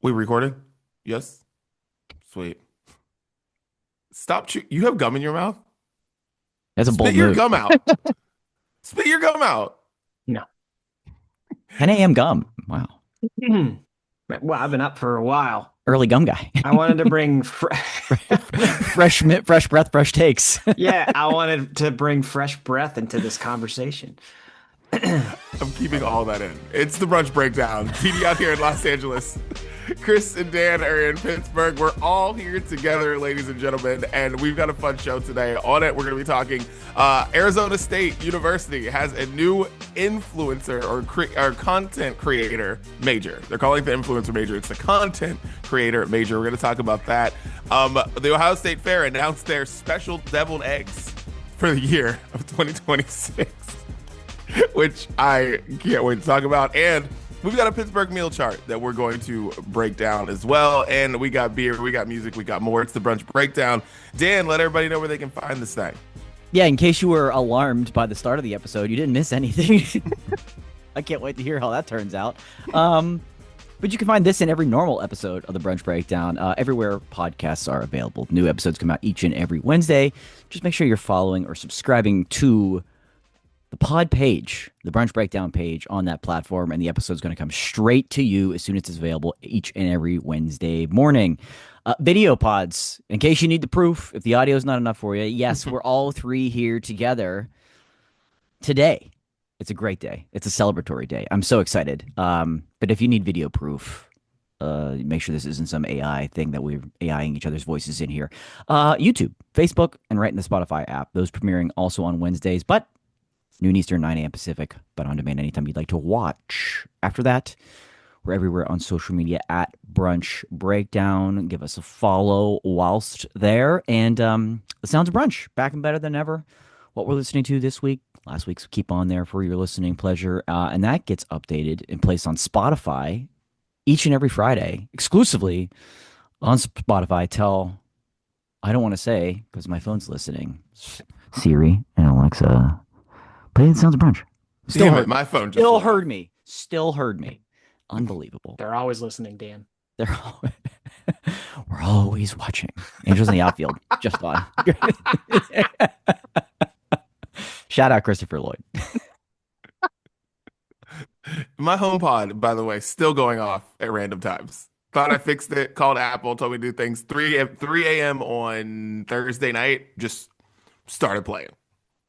We recording? Yes. Sweet. Stop. You have gum in your mouth? That's a Spit bold your move. gum out. Spit your gum out. No. 10 a.m. gum. Wow. Well, I've been up for a while. Early gum guy. I wanted to bring fresh breath, fresh takes. yeah, I wanted to bring fresh breath into this conversation. I'm keeping all that in. It's the brunch breakdown. TD out here in Los Angeles. Chris and Dan are in Pittsburgh. We're all here together, ladies and gentlemen, and we've got a fun show today. On it, we're going to be talking. Arizona State University has a new influencer or content creator major. They're calling it the influencer major. It's the content creator major. We're going to talk about that. The Ohio State Fair announced their special deviled eggs for the year of 2026. Which I can't wait to talk about. And we've got a Pittsburgh meal chart that we're going to break down as well. And we got beer, we got music, we got more. It's the brunch breakdown. Dan, let everybody know where they can find this thing. Yeah, in case you were alarmed by the start of the episode, you didn't miss anything. I can't wait to hear how that turns out. But you can find this in every normal episode of the Brunch Breakdown, everywhere podcasts are available. New episodes come out each and every Wednesday. Just make sure you're following or subscribing to the pod page, the Brunch Breakdown page on that platform, and the episode is going to come straight to you as soon as it's available each and every Wednesday morning. Video pods, in case you need the proof, if the audio is not enough for you, yes, we're all three here together today. It's a great day. It's a celebratory day. I'm so excited. But if you need video proof, make sure this isn't some AI thing that we're AIing each other's voices in here. YouTube, Facebook, and right in the Spotify app. Those premiering also on Wednesdays, but noon Eastern, 9 a.m. Pacific, but on demand anytime you'd like to watch. After that, we're everywhere on social media at Brunch Breakdown. Give us a follow whilst there. And the Sounds of Brunch, back and better than ever. What we're listening to this week, last week's keep on there for your listening pleasure. And that gets updated and placed on Spotify each and every Friday, exclusively on Spotify. I don't want to say, because my phone's listening, Siri and Alexa, play the Sounds of Brunch. Damn it, my phone just still heard me. Still heard me. Unbelievable. They're always listening, Dan. We're always watching. Angels in the outfield. Just fine. Shout out Christopher Lloyd. My HomePod, by the way, still going off at random times. Thought I fixed it, called Apple, told me to do things. 3 a.m. on Thursday night, just started playing.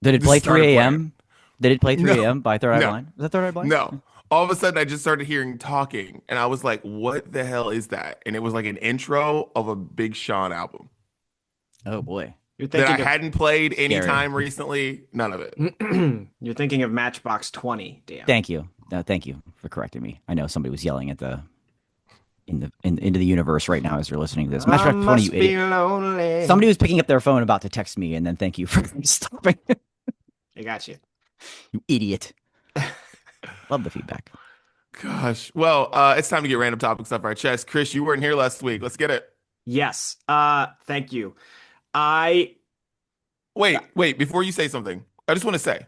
Did it play 3 a.m.? Did it play 3 a.m. by Third Eye Blind? Was that Third Eye Blind? No. All of a sudden, I just started hearing talking, and I was like, what the hell is that? And it was like an intro of a Big Sean album. Oh, boy. That I hadn't played any time recently. None of it. You're thinking of Matchbox 20, Dan. Thank you. Thank you for correcting me. I know somebody was yelling at into the universe right now as they're listening to this. Matchbox 20, you idiot. Somebody was picking up their phone about to text me, and then thank you for stopping. I got you. You idiot. Love the feedback. Gosh. Well, it's time to get random topics off our chest. Chris, you weren't here last week. Let's get it. Yes. Thank you. Wait, before you say something, I just want to say,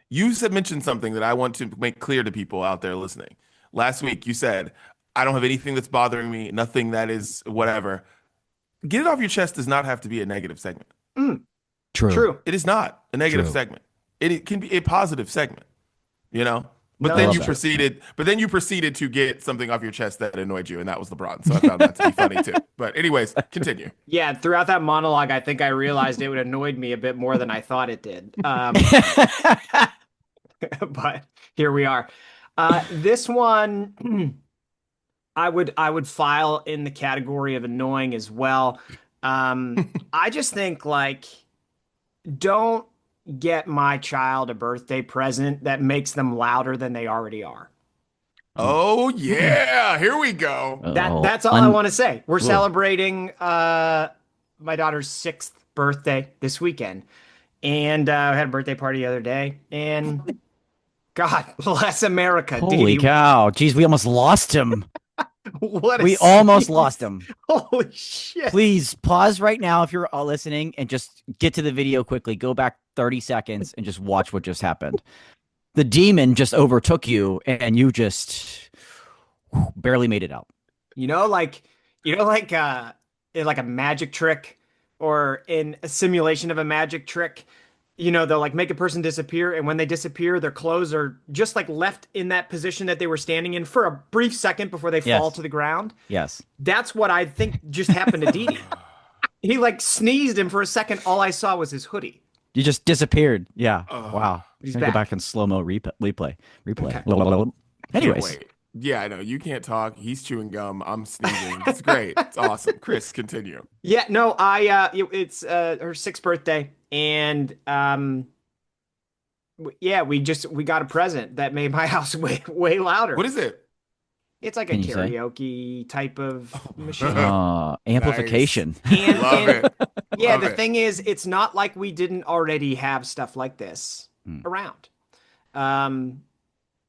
you mentioned something that I want to make clear to people out there listening. Last week, you said, I don't have anything that's bothering me, nothing that is whatever. Get it off your chest does not have to be a negative segment. True. It is not a negative segment. It can be a positive segment, you know? But then you proceeded to get something off your chest that annoyed you, and that was LeBron. So I found that to be funny too. But anyways, continue. Yeah, throughout that monologue, I think I realized it would annoyed me a bit more than I thought it did. But here we are. This one, I would file in the category of annoying as well. I just think don't get my child a birthday present that makes them louder than they already are. Oh yeah, here we go. That's all I want to say. We're celebrating my daughter's 6th birthday this weekend, and I had a birthday party the other day, and God bless America. Holy cow. Jeez, we almost lost him. We almost lost him. Holy shit. Please pause right now if you're listening and just get to the video quickly. Go back 30 seconds and just watch what just happened. The demon just overtook you and you just barely made it out. You know, like in like a magic trick or in a simulation of a magic trick, they'll like make a person disappear, and when they disappear, their clothes are just like left in that position that they were standing in for a brief second before they fall Yes. to the ground. Yes. That's what I think just happened to Didi. He like sneezed, and for a second, all I saw was his hoodie. You just disappeared. Yeah. Uh, Wow. He's Gonna go back back. in slow-mo replay. Okay. Replay. can't Anyways, wait. Yeah, I know. You can't talk. He's chewing gum. I'm sneezing. It's great. It's awesome. Chris, continue. Yeah, no, it's her sixth birthday, and yeah, we got a present that made my house way louder. What is it? It's like a Can you say? karaoke type of machine. amplification. Love it. Yeah, Love the it. thing is, it's not like we didn't already have stuff like this around.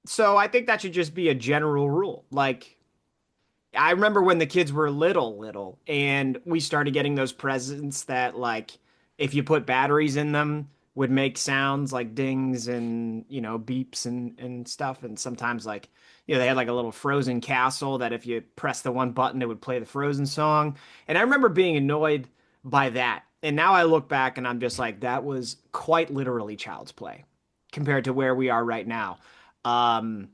So I think that should just be a general rule. Like, I remember when the kids were little, and we started getting those presents that, like, if you put batteries in them, would make sounds like dings and, beeps and stuff. And sometimes, like, they had like a little Frozen castle that if you press the one button, it would play the Frozen song. And I remember being annoyed by that. And now I look back and I'm just like, that was quite literally child's play compared to where we are right now. Um,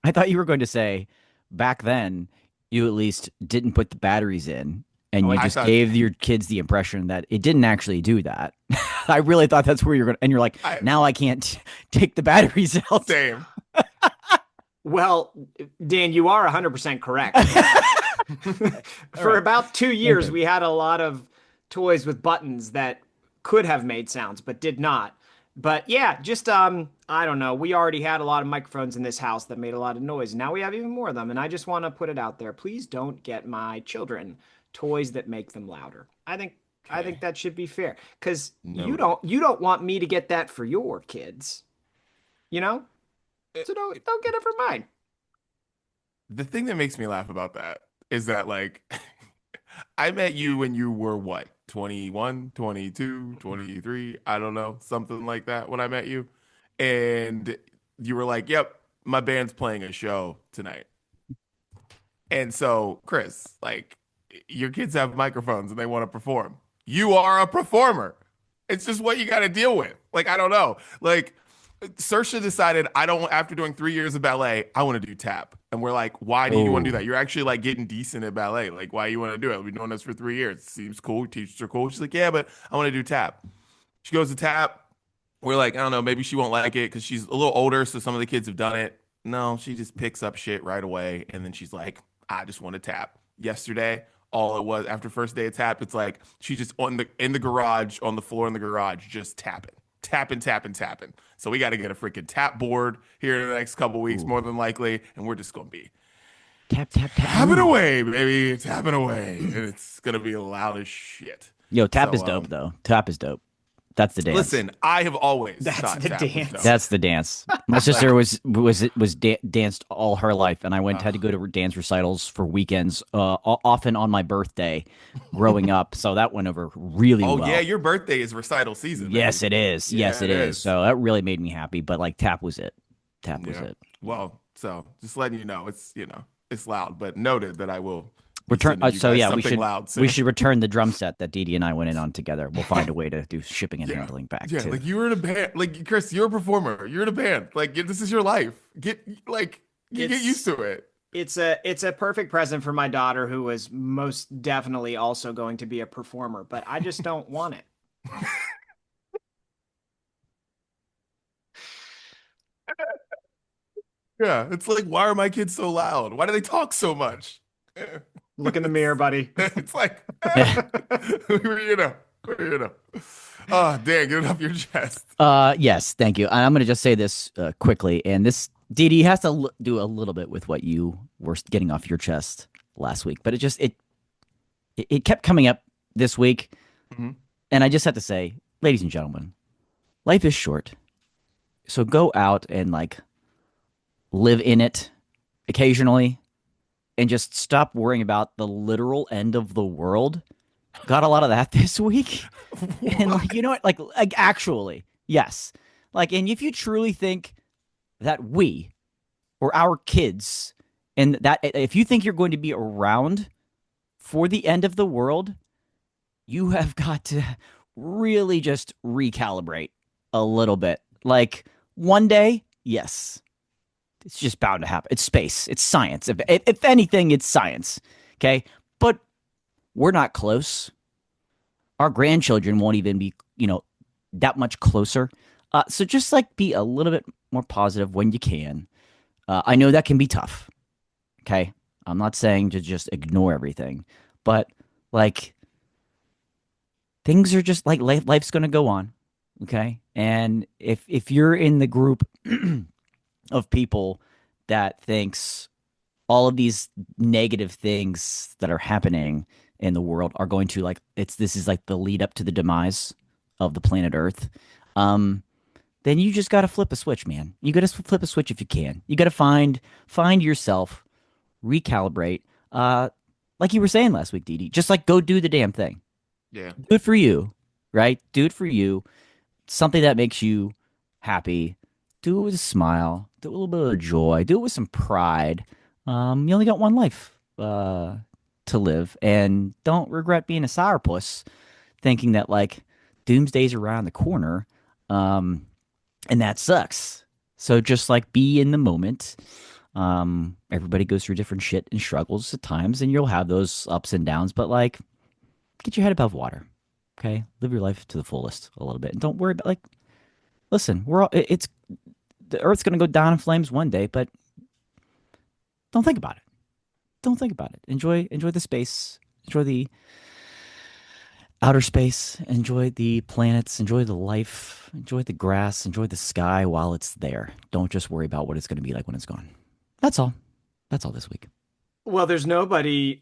I thought you were going to say back then you at least didn't put the batteries in and Oh, you I just thought- gave your kids the impression that it didn't actually do that. I really thought that's where you're going to, and you're like, now I can't take the batteries out. Same. well, Dan, you are 100% correct. For about 2 years, Okay. we had a lot of toys with buttons that could have made sounds, but did not. But yeah, just I don't know. We already had a lot of microphones in this house that made a lot of noise. Now we have even more of them, and I just want to put it out there. Please don't get my children toys that make them louder. I think that should be fair because you don't want me to get that for your kids, you know? So don't get it for mine. The thing that makes me laugh about that is that, like, I met you when you were what, 21, 22, 23, I don't know, something like that when I met you. And you were like, yep, my band's playing a show tonight. And so, Chris, like, your kids have microphones and they want to perform. You are a performer. It's just what you got to deal with. Like, I don't know. Like, Saoirse decided, after doing 3 years of ballet, I want to do tap. And we're like, why do you want to do that? You're actually like getting decent at ballet. Like, why you want to do it? We've been doing this for 3 years. Seems cool. Teachers are cool. She's like, yeah, but I want to do tap. She goes to tap. We're like, I don't know, maybe she won't like it because she's a little older. So some of the kids have done it. No, she just picks up shit right away. And then she's like, I just want to tap. Yesterday, all it was after first day of tap, it's like she just in the garage, on the floor in the garage, just tapping. Tapping. So we got to get a freaking tap board here in the next couple weeks, more than likely, and we're just gonna be Tap. tapping away, baby, tapping away, and it's gonna be loud as shit. Yo, tap So, is dope though. Tap is dope. That's the dance. Listen, I have always That's thought the tap was dance. dope. That's the dance. My sister danced all her life, and I had to go to dance recitals for weekends, often on my birthday, growing up. So that went over really Oh well. yeah, your birthday is recital season. Yes, baby. it is. Yes, Yeah, it it is. is. So that really made me happy. But like, tap was it. Tap was Yeah. it. Well, so just letting you know, it's loud, but noted that I will Return. sending you So guys yeah, we something should loud soon. we should return the drum set that Dee Dee and I went in on together. We'll find a way to do shipping and Yeah. handling back. Yeah, too. like you were in a band. Like Chris, you're a performer. You're in a band. Like this is your life. Get It's- used to it. It's a perfect present for my daughter, who was most definitely also going to be a performer, but I just don't want it. Yeah, it's like, why are my kids so loud? Why do they talk so much? Look in the mirror, buddy. It's like, you know. Oh, Dan, get it off your chest. Yes, thank you. And I'm going to just say this quickly, and this Dee Dee has to do a little bit with what you were getting off your chest last week, but it kept coming up this week, Mhm. and I just have to say, ladies and gentlemen, life is short, so go out and like live in it occasionally, and just stop worrying about the literal end of the world. Got a lot of that this week. And like, you know what? Like actually, yes. Like, and if you truly think that we or our kids And that if you think you're going to be around for the end of the world, you have got to really just recalibrate a little bit. Like one day, yes, it's just bound to happen. It's space. It's science. If anything, it's science. Okay. But we're not close. Our grandchildren won't even be, that much closer. So just like be a little bit more positive when you can. I know that can be tough. Okay. I'm not saying to just ignore everything, but like things are just like life's going to go on. Okay. And if you're in the group of people that thinks all of these negative things that are happening in the world are going to this is like the lead up to the demise of the planet Earth, then you just got to flip a switch, man. You got to flip a switch if you can. You got to find yourself, recalibrate. Like you were saying last week, Didi, just like go do the damn thing. Yeah. Do it for you, right? Do it for you. Something that makes you happy. Do it with a smile. Do it with a little bit of joy. Do it with some pride. You only got one life to live, and don't regret being a sourpuss, thinking that like doomsday's around the corner, and that sucks. So just like be in the moment. Everybody goes through different shit and struggles at times, and you'll have those ups and downs. But like, get your head above water. Okay, live your life to the fullest a little bit, and don't worry about listen, it's the Earth's gonna go down in flames one day, but don't think about it. Don't think about it. Enjoy the space. Enjoy the outer space. Enjoy the planets. Enjoy the life. Enjoy the grass. Enjoy the sky while it's there. Don't just worry about what it's gonna be like when it's gone. That's all. That's all this week. Well, there's nobody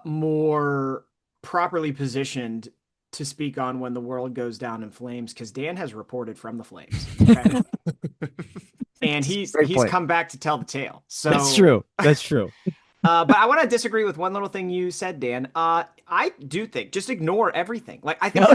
more properly positioned to speak on when the world goes down in flames, because Dan has reported from the flames. Okay? And he's come back to tell the tale. So That's true. That's true. But I want to disagree with one little thing you said, Dan. I do think just ignore everything. Like I think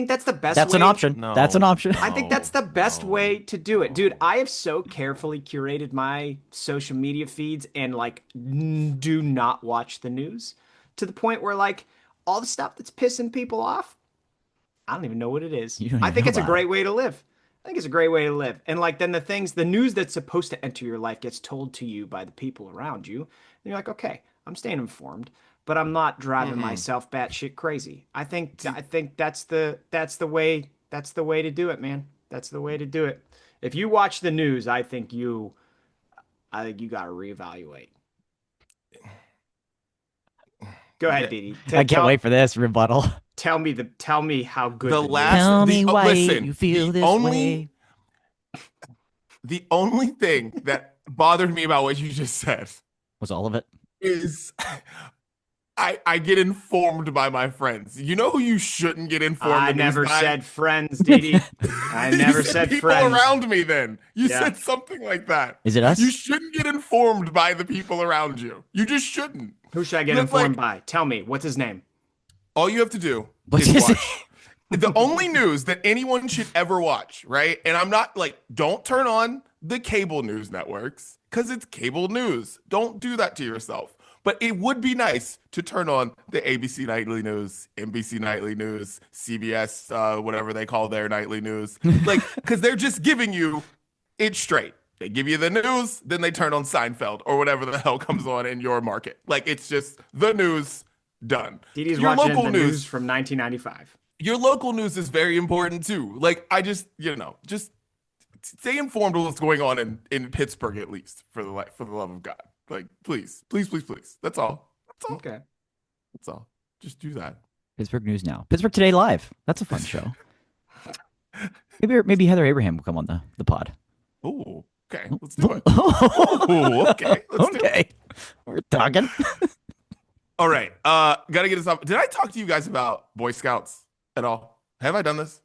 that's the best. That's way. an option. No. That's an option. I think that's the best way to do it, dude. I have so carefully curated my social media feeds and like do not watch the news to the point where like all the stuff that's pissing people off, I don't even know what it is. I think it's a great way to live. I think it's a great way to live. And like then the news that's supposed to enter your life gets told to you by the people around you. And you're like, okay, I'm staying informed, but I'm not driving myself batshit crazy. I think that's the way to do it, man. That's the way to do it. If you watch the news, I think you got to reevaluate. Go ahead, Didi. I can't wait for this rebuttal. Tell me how good Tell me why you feel this way. The only thing that bothered me about what you just said was all of it is I get informed by my friends. You know who you shouldn't get informed? I never said friends, Didi. I never said people friends. around me. Then you said something like that. Is it us? You shouldn't get informed by the people around you. You just shouldn't. Who should I get informed by? Tell me. What's his name? All you have to do is watch. The only news that anyone should ever watch, right? And I'm not like, don't turn on the cable news networks because it's cable news. Don't do that to yourself. But it would be nice to turn on the ABC Nightly News, NBC Nightly News, CBS, whatever they call their nightly news. Like, because they're just giving you it straight. They give you the news, then they turn on Seinfeld or whatever the hell comes on in your market. Like, it's just the news done. Didi's watching the news from 1995. Your local news is very important too. Like, I just stay informed of what's going on in Pittsburgh, at least, for the love of God. Like, please. That's all. Okay. That's all. Just do that. Pittsburgh News Now. Pittsburgh Today Live. That's a fun show. Maybe Heather Abraham will come on the pod. Oh, okay. Let's do it. Oh, okay. Let's do it. We're talking. All right. Gotta get us off. Did I talk to you guys about Boy Scouts at all? Have I done this?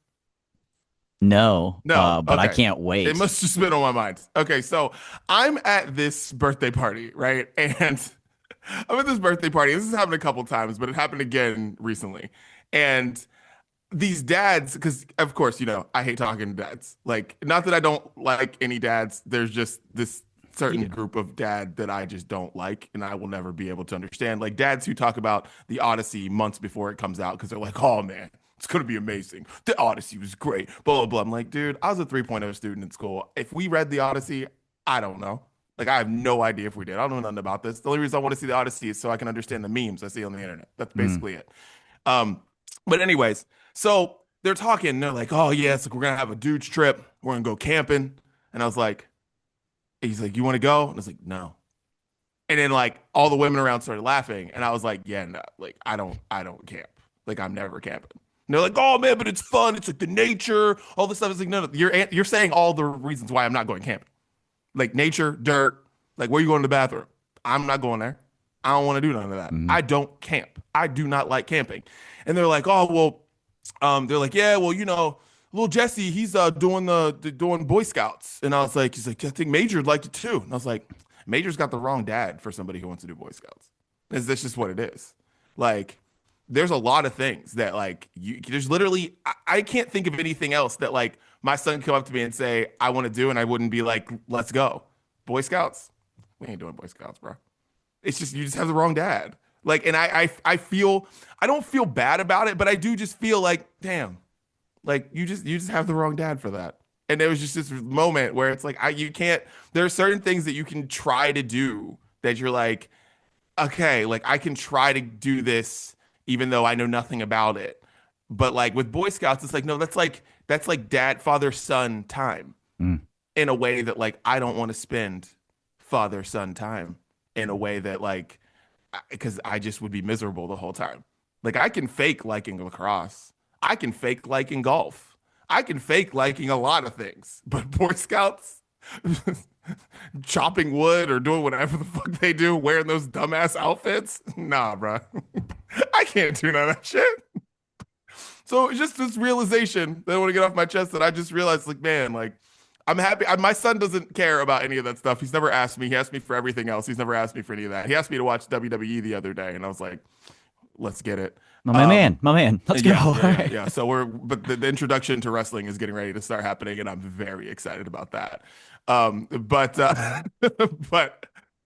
No, but okay. I can't wait. It must have just been on my mind. Okay, so I'm at this birthday party, right? And I'm at this birthday party. This has happened a couple times, but it happened again recently. And these dads, because of course, I hate talking to dads. Like, not that I don't like any dads. There's just this certain group of dad that I just don't like, and I will never be able to understand. Like dads who talk about the Odyssey months before it comes out because they're like, "Oh man, it's gonna be amazing. The Odyssey was great." Blah blah blah. I'm like, dude, I was a 3.0 student in school. If we read the Odyssey, I don't know. Like I have no idea if we did. I don't know nothing about this. The only reason I want to see the Odyssey is so I can understand the memes I see on the internet. That's basically it. Um, but anyways, so they're talking. They're like, "Oh yes, we're gonna have a dude's trip. We're gonna go camping." And I was like, he's like, "You want to go?" And I was like, "No." And then like all the women around started laughing, and I was like, "Yeah, no, like I don't camp. Like I'm never camping." And they're like, "Oh man, but it's fun. It's like the nature, all this stuff." It's like, no, you're saying all the reasons why I'm not going camping. Like nature, dirt, like where you going to the bathroom? I'm not going there. I don't want to do none of that. I don't camp. I do not like camping. And they're like, "Oh well," they're like, "Yeah, well, little Jesse, he's doing Boy Scouts." And I was like, he's like, "I think Major'd like it too." And I was like, Major's got the wrong dad for somebody who wants to do Boy Scouts. That's just what it is. Like, there's a lot of things that like there's literally I can't think of anything else that like my son can come up to me and say I want to do, and I wouldn't be like, "Let's go." Boy Scouts? We ain't doing Boy Scouts, bro. It's just you just have the wrong dad. Like, and I feel I don't feel bad about it, but I do just feel like, damn, like you just have the wrong dad for that. And there was just this moment where it's like you can't. There are certain things that you can try to do that you're like, okay, like I can try to do this even though I know nothing about it. But like with Boy Scouts, it's like no, that's like dad, father, son time in a way that like I don't want to spend father son time in a way that like because I just would be miserable the whole time. Like I can fake liking lacrosse. I can fake liking golf. I can fake liking a lot of things. But Boy Scouts chopping wood or doing whatever the fuck they do, wearing those dumbass outfits, nah, bro. I can't do none of that shit. So it's just this realization that I want to get off my chest that I just realized, like, man, like, I'm happy. My son doesn't care about any of that stuff. He's never asked me. He asked me for everything else. He's never asked me for any of that. He asked me to watch WWE the other day, and I was like, let's get it. My man. Let's go. Yeah. So but the introduction to wrestling is getting ready to start happening, and I'm very excited about that. But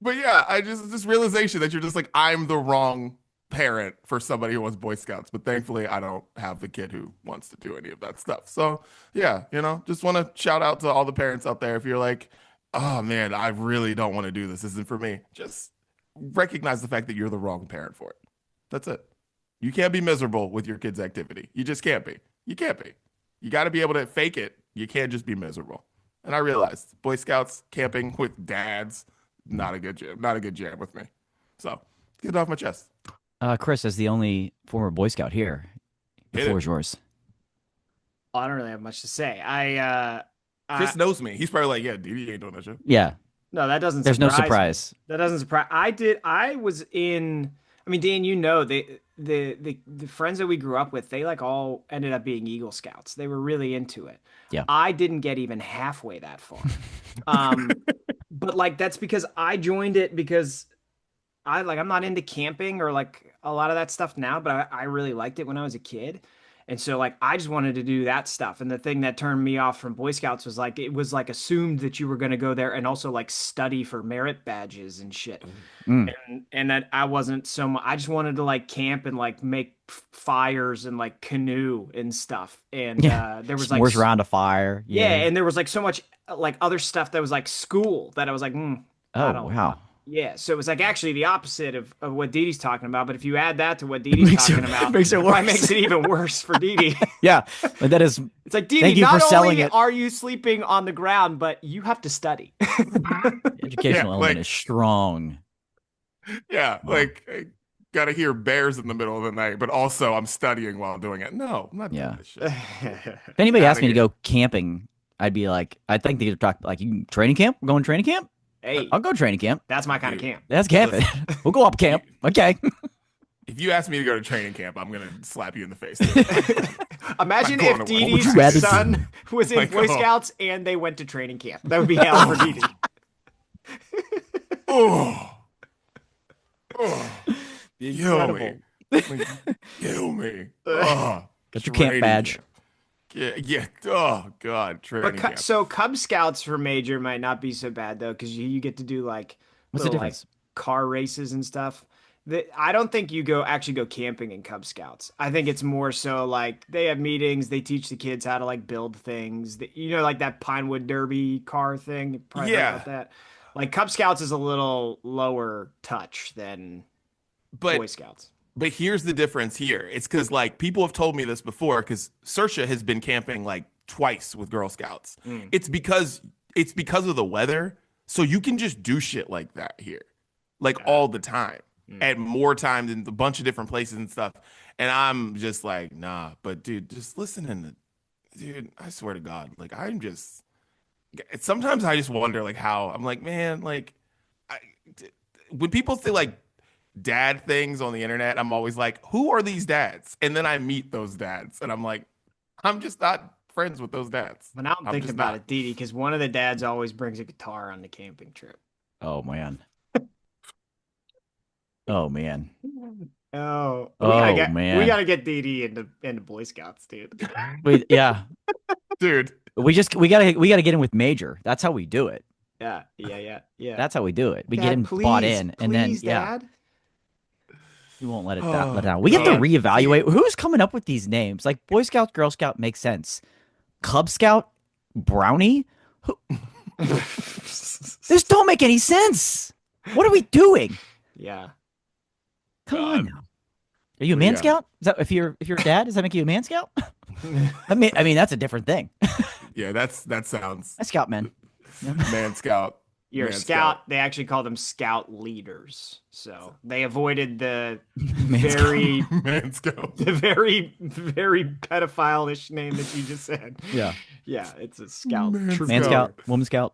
yeah, I just this realization that you're just like, I'm the wrong parent for somebody who wants Boy Scouts, but thankfully I don't have the kid who wants to do any of that stuff. So yeah, just want to shout out to all the parents out there. If you're like, oh man, I really don't want to do this isn't for me, just recognize the fact that you're the wrong parent for it. That's it. You can't be miserable with your kid's activity. You just can't be. You can't be. You got to be able to fake it. You can't just be miserable. And I realized Boy Scouts, camping with dads, not a good jam with me. So get it off my chest. Chris, as the only former Boy Scout here, the floor is yours. I don't really have much to say. Chris knows me. He's probably like, yeah, DD ain't doing that shit. Yeah. No, that doesn't. There's no surprise. That doesn't surprise. I was in. I mean, Dan, the friends that we grew up with, they like all ended up being Eagle Scouts. They were really into it. Yeah. I didn't get even halfway that far. But like that's because I joined it because I'm not into camping or like a lot of that stuff now, but I really liked it when I was a kid. And so like I just wanted to do that stuff. And the thing that turned me off from Boy Scouts was like it was like assumed that you were going to go there and also like study for merit badges and shit. And that I wasn't so much. I just wanted to like camp and like make fires and like canoe and stuff. And there was like s'mores around a fire. Yeah, and there was like so much like other stuff that was like school that I was like, I don't wow. Yeah, so it was like actually the opposite of what Didi's talking about. But if you add that to what Didi's talking about, makes it even worse for Didi. Yeah, but that is. It's like Didi. Thank you not for selling only it. are you sleeping on the ground, but you have to study. Educational element is strong. Yeah, like I gotta hear bears in the middle of the night, but also I'm studying while doing it. No, I'm not doing this shit. If anybody asked me to go camping, I'd be like, I think they talk like, you training camp? We're going training camp? Hey, I'll go training camp. That's my kind of camp. That's camping. We'll go up camp. Okay. If you ask me to go to training camp, I'm gonna slap you in the face. Imagine if Didi's son was in Boy Scouts and they went to training camp. That would be hell for Didi. Kill me. Kill me. Got your camp badge. Yeah. Oh God, training camp. So Cub Scouts for major might not be so bad though, because you get to do like What's the little like difference? car races and stuff. I don't think you actually go camping in Cub Scouts. I think it's more so like they have meetings, they teach the kids how to like build things. Like that Pinewood Derby car thing. You probably heard about Yeah, that. Like Cub Scouts is a little lower touch than Boy but Scouts. here's the difference here. It's because like people have told me this before. Because Saoirse has been camping like twice with Girl Scouts. Mm. It's because of the weather, so you can just do shit like that here, like all the time, at more times in a bunch of different places and stuff. And I'm just like, nah. But dude, just listening to, dude, I swear to God, like sometimes I just wonder like how I'm like, man, like I, when people say like dad things on the internet, I'm always like, who are these dads? And then I meet those dads, and I'm like, I'm just not friends with those dads. But now I'm thinking just about not. it, Didi, because one of the dads always brings a guitar on the camping trip. Oh man. Oh man. Oh, Man. we gotta get Didi into Boy Scouts, dude. Yeah. Dude. We gotta get him with Major. That's how we do it. Yeah. That's how we do it. We Dad, get him please, bought in, and then please, Dad. we won't let it Oh, down. We have to God. reevaluate who's coming up with these names. Like Boy Scout, Girl Scout makes sense. Cub Scout, Brownie. This don't make any sense. What are we doing? Yeah. Come God. on now. Are you a man Yeah. scout? Is that if you're a dad? Does that make you a man scout? I mean that's a different thing. Yeah, that sounds A scout man. man scout. You're a Man scout. They actually call them scout leaders. So they avoided the Man scout. very, Man scout. the very, very pedophile-ish name that you just said. Yeah. Yeah, it's a scout. Man troop. Man Scout. scout, woman scout.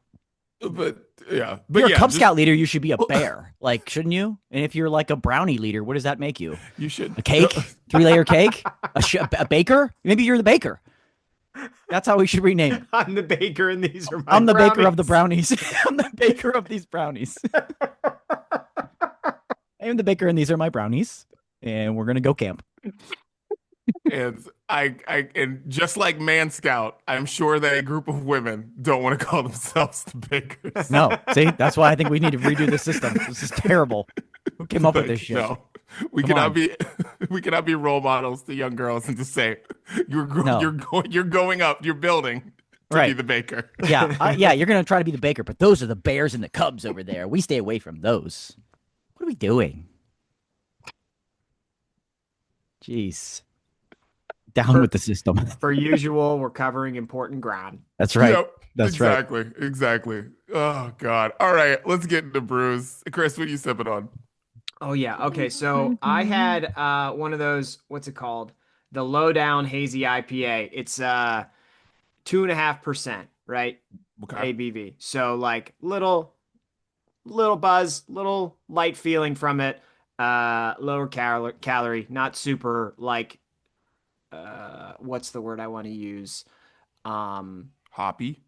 But yeah, but You're yeah, a Cub just- Scout leader, you should be a bear. Like, shouldn't you? And if you're like a brownie leader, what does that make you? You should A cake? 3-layer cake? A baker? Maybe you're the baker. That's how we should rename it. I'm the baker, and these are my I'm the baker of the brownies. brownies. I'm the baker of these brownies. I am the baker, and these are my brownies. And we're gonna go camp. And and just like Man Scout, I'm sure that a group of women don't want to call themselves the bakers. No, see, that's why I think we need to redo the system. This is terrible. Who came up with this shit? No, we Come on. we cannot be role models to young girls and just say No. you're going up, you're building to be Right. the baker. Yeah, you're gonna try to be the baker, but those are the bears and the cubs over there. We stay away from those. What are we doing? Jeez. Down with the system. Per usual, we're covering important ground. That's right. Yep, That's right. exactly. Oh God. All right, let's get into brews. Chris, what are you sipping on? Oh yeah. Okay. So I had one of those. What's it called? The Lowdown Hazy IPA. It's 2.5%, right? Okay. ABV. So like little buzz, little light feeling from it. Lower calorie, not super like what's the word I want to use? Hoppy.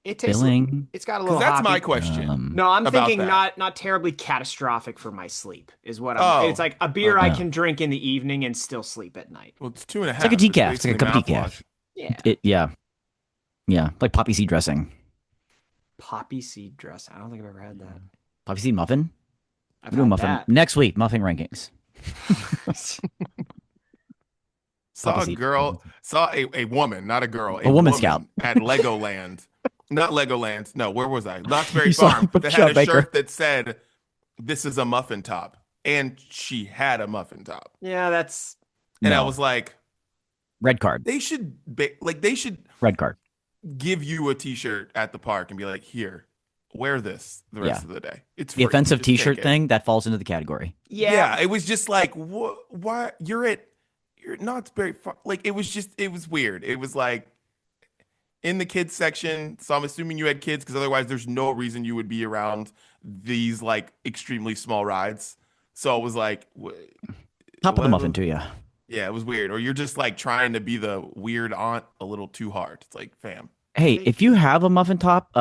It tastes. Filling. It's got a Because little. that's my hoppy. question. No, I'm about thinking that. not terribly catastrophic for my sleep is what Oh. I'm. It's like a beer I Yeah. can drink in the evening and still sleep at night. Well, it's 2.5. It's like a decaf. It's like a cup of basically decaf. Yeah. Yeah, like poppy seed dressing. Poppy seed dress. I don't think I've ever had that. Poppy seed muffin. I've We're doing had muffin that. next week. Muffin rankings. Saw Poppy a seed. girl, saw a woman, not a girl, A woman scout. at Legoland. Not Legoland. No, where was I? Knott's Berry You saw Farm. a That shop had a baker. shirt that said, "This is a muffin top," and she had a muffin top. Yeah, that's And I No. was like, Red card. they should Red card. give you a T-shirt at the park and be like, "Here, wear this the rest of the day." It's The free. offensive Just take T-shirt it. thing that falls into the category. Yeah, it was just like, why you're Knott's Berry Farm. Like it was weird. It was like in the kids section. So I'm assuming you had kids because otherwise there's no reason you would be around these like extremely small rides. So it was like Top of the what- muffin too, yeah. Yeah, it was weird. Or you're just like trying to be the weird aunt a little too hard. It's like, fam. Hey, if you have a muffin top,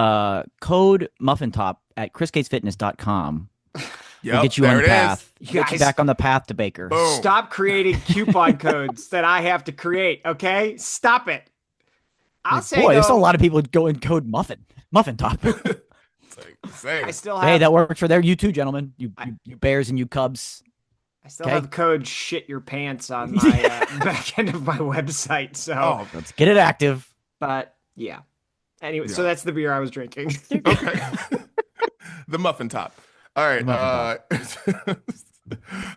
code muffin top at chrisgatesfitness.com We'll Yep, get you on there the it is. path. You Get you guys, back on the path to Baker. Boom. stop creating coupon codes that I have to create. Okay, stop it. I'll say Boy, there's still a though, lot of people go and code muffin top. It's like, I same. still Hey, have that worked for there. You too, gentlemen. I- You Bears and you Cubs. I still Okay. have code shit your pants on my back end of my website. So, Oh, Let's get it active. but yeah. Anyway, so Yeah. that's the beer I was drinking. okay. The muffin top. All right. The muffin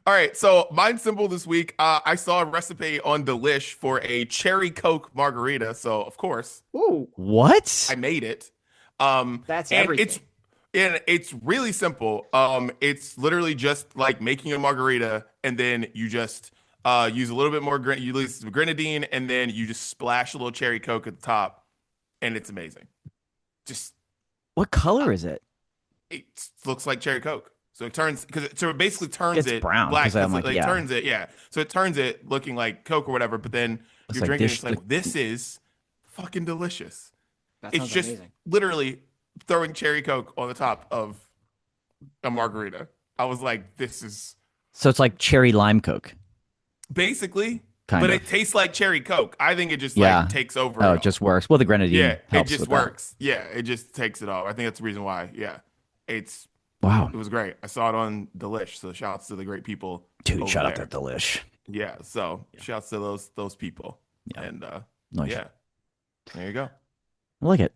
All right. So mine's simple this week. I saw a recipe on Delish for a cherry Coke margarita. So of course Ooh, What? I made it. that's And everything. it's really simple. It's literally just like making a margarita, and then you just use a little bit more you use the grenadine, and then you just splash a little cherry Coke at the top, and it's amazing. Just What color is it? it looks like cherry Coke. So it turns so it basically turns It's it brown, black. 'cause I'm like, It yeah. turns it, yeah. So it turns it looking like Coke or whatever, but then It's you're like drinking this- it's like this is fucking delicious. That It's sounds just amazing. literally throwing cherry Coke on the top of a margarita. I was like, this is So it's like cherry lime Coke. basically, Kind but of. it tastes like cherry Coke. I think it just Yeah. like takes over. Oh, it it all. just works. Well, the grenadine Yeah, it helps just with that. works. Yeah, it just takes it all. I think that's the reason why. Yeah, it Wow. was great. I saw it on Delish, so shouts to the great people. Dude, over shout out there. to Delish. Yeah, so shouts to those people. Yeah. And Nice. yeah, there you go. I like it.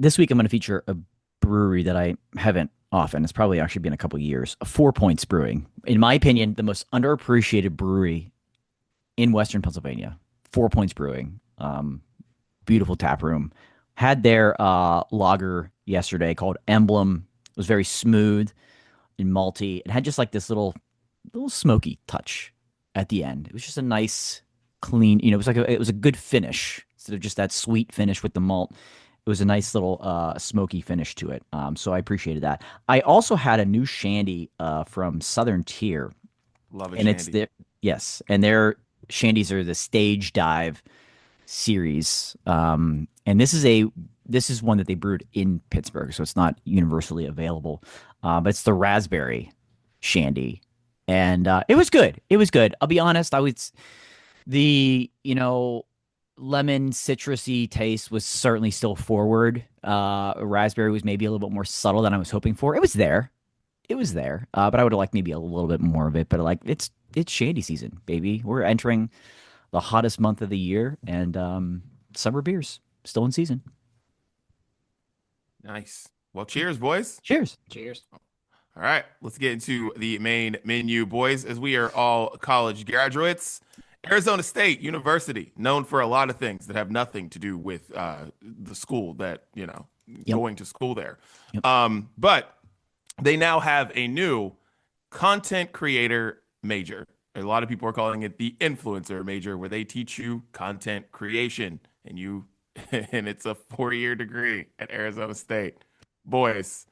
This week I'm going to feature a brewery that I haven't often. It's probably actually been a couple years. 4 Points Brewing. In my opinion, the most underappreciated brewery in Western Pennsylvania. 4 Points Brewing. Beautiful tap room. Had their lager yesterday called Emblem. It was very smooth and malty. It had just like this little smoky touch at the end. It was just a nice, clean. It was it was a good finish instead of just that sweet finish with the malt. It was a nice little smoky finish to it. So I appreciated that. I also had a new shandy from Southern Tier, Love it, and it's Shandy. yes, and their shandies are the Stage Dive series. And this is one that they brewed in Pittsburgh, so it's not universally available. But it's the raspberry shandy, and it was good. It was good. I'll be honest. The lemon citrusy taste was certainly still forward. Raspberry was maybe a little bit more subtle than I was hoping for. It was there. It was there. But I would have liked maybe a little bit more of it. But like it's shandy season, baby. We're entering the hottest month of the year, and summer beers still in season. Nice. Well, cheers, boys. Cheers. Cheers. All right, let's get into the main menu, boys, as we are all college graduates. Arizona State University, known for a lot of things that have nothing to do with the school that, going to school there. Yep. But they now have a new content creator major. A lot of people are calling it the influencer major, where they teach you content creation, and it's a 4-year degree at Arizona State. Boys,